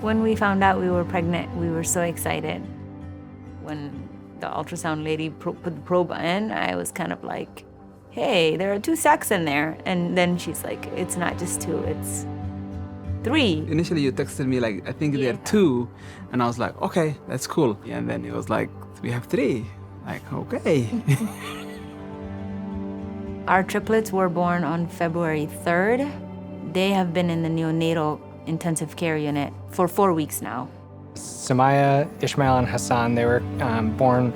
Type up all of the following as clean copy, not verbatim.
When we found out we were pregnant, we were so excited. When the ultrasound lady put the probe in, I was kind of like, hey, there are 2 sacs in there. And then she's like, it's not just 2, it's 3. Initially, you texted me like, I think there are 2. And I was like, okay, that's cool. And then it was like, we have 3. Like, okay. Our triplets were born on February 3rd. They have been in the neonatal intensive care unit for 4 weeks now. Samaya, Ishmael, and Hassan, they were born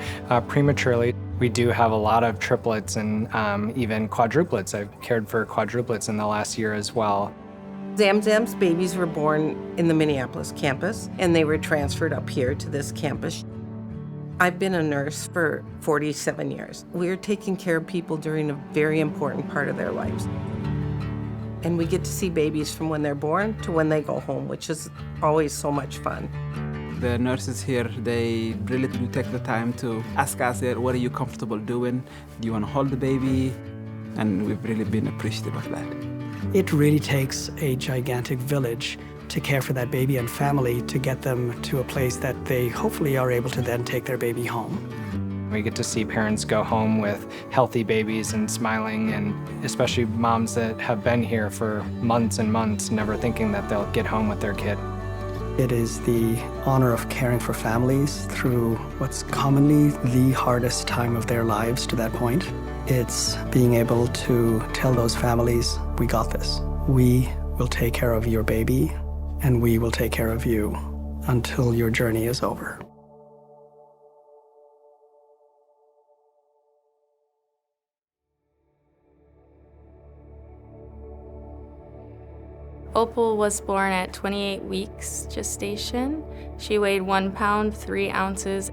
prematurely. We do have a lot of triplets and even quadruplets. I've cared for quadruplets in the last year as well. Zamzam's babies were born in the Minneapolis campus, and they were transferred up here to this campus. I've been a nurse for 47 years. We're taking care of people during a very important part of their lives. And we get to see babies from when they're born to when they go home, which is always so much fun. The nurses here, they really do take the time to ask us, what are you comfortable doing? Do you want to hold the baby? And we've really been appreciative of that. It really takes a gigantic village to care for that baby and family to get them to a place that they hopefully are able to then take their baby home. We get to see parents go home with healthy babies and smiling, and especially moms that have been here for months and months, never thinking that they'll get home with their kid. It is the honor of caring for families through what's commonly the hardest time of their lives to that point. It's being able to tell those families, we got this. We will take care of your baby, and we will take care of you until your journey is over. Opal was born at 28 weeks gestation. She weighed 1 pound, 3 ounces.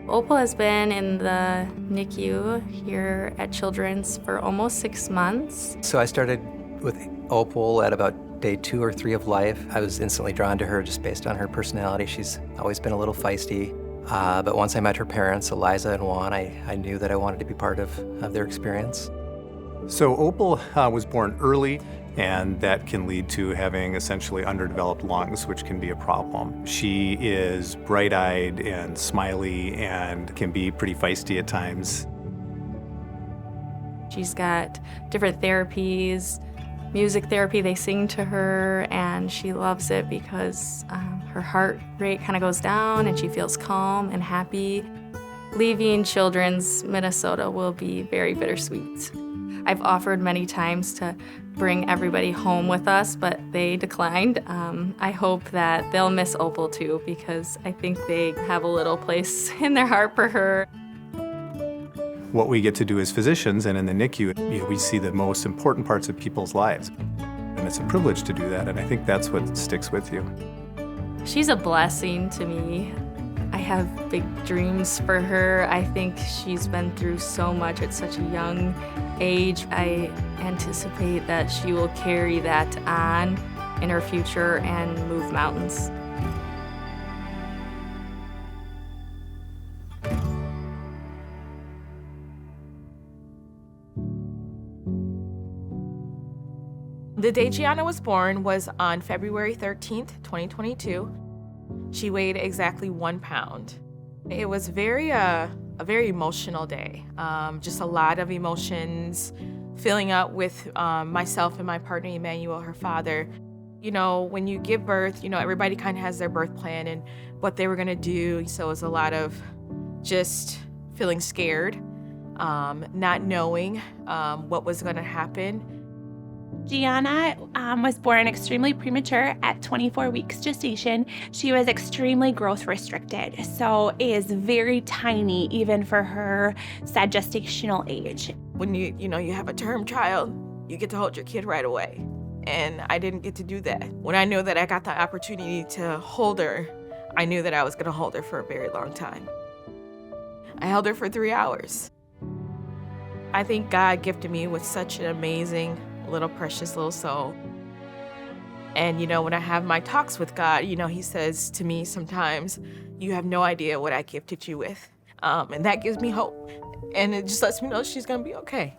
Opal has been in the NICU here at Children's for almost 6 months. So I started with Opal at about day 2 or 3 of life. I was instantly drawn to her just based on her personality. She's always been a little feisty. But once I met her parents, Eliza and Juan, I knew that I wanted to be part of their experience. So Opal was born early, and that can lead to having essentially underdeveloped lungs, which can be a problem. She is bright-eyed and smiley and can be pretty feisty at times. She's got different therapies, music therapy, they sing to her, and she loves it because her heart rate kind of goes down and she feels calm and happy. Leaving Children's Minnesota will be very bittersweet. I've offered many times to bring everybody home with us, but they declined. I hope that they'll miss Opal too, because I think they have a little place in their heart for her. What we get to do as physicians and in the NICU, we see the most important parts of people's lives. And it's a privilege to do that, and I think that's what sticks with you. She's a blessing to me. I have big dreams for her. I think she's been through so much at such a young age. I anticipate that she will carry that on in her future and move mountains. The day Gianna was born was on February 13th, 2022. She weighed exactly 1 pound. It was a very emotional day. Just a lot of emotions, filling up with myself and my partner, Emmanuel, her father. You know, when you give birth, everybody kind of has their birth plan and what they were gonna do. So it was a lot of just feeling scared, not knowing what was gonna happen. Gianna was born extremely premature at 24 weeks gestation. She was extremely growth restricted, so is very tiny even for her said gestational age. When you have a term child, you get to hold your kid right away. And I didn't get to do that. When I knew that I got the opportunity to hold her, I knew that I was gonna hold her for a very long time. I held her for 3 hours. I think God gifted me with such an amazing little precious little soul. And when I have my talks with God, he says to me sometimes, you have no idea what I gifted you with. And that gives me hope. And it just lets me know she's gonna be okay.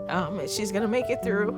And she's gonna make it through.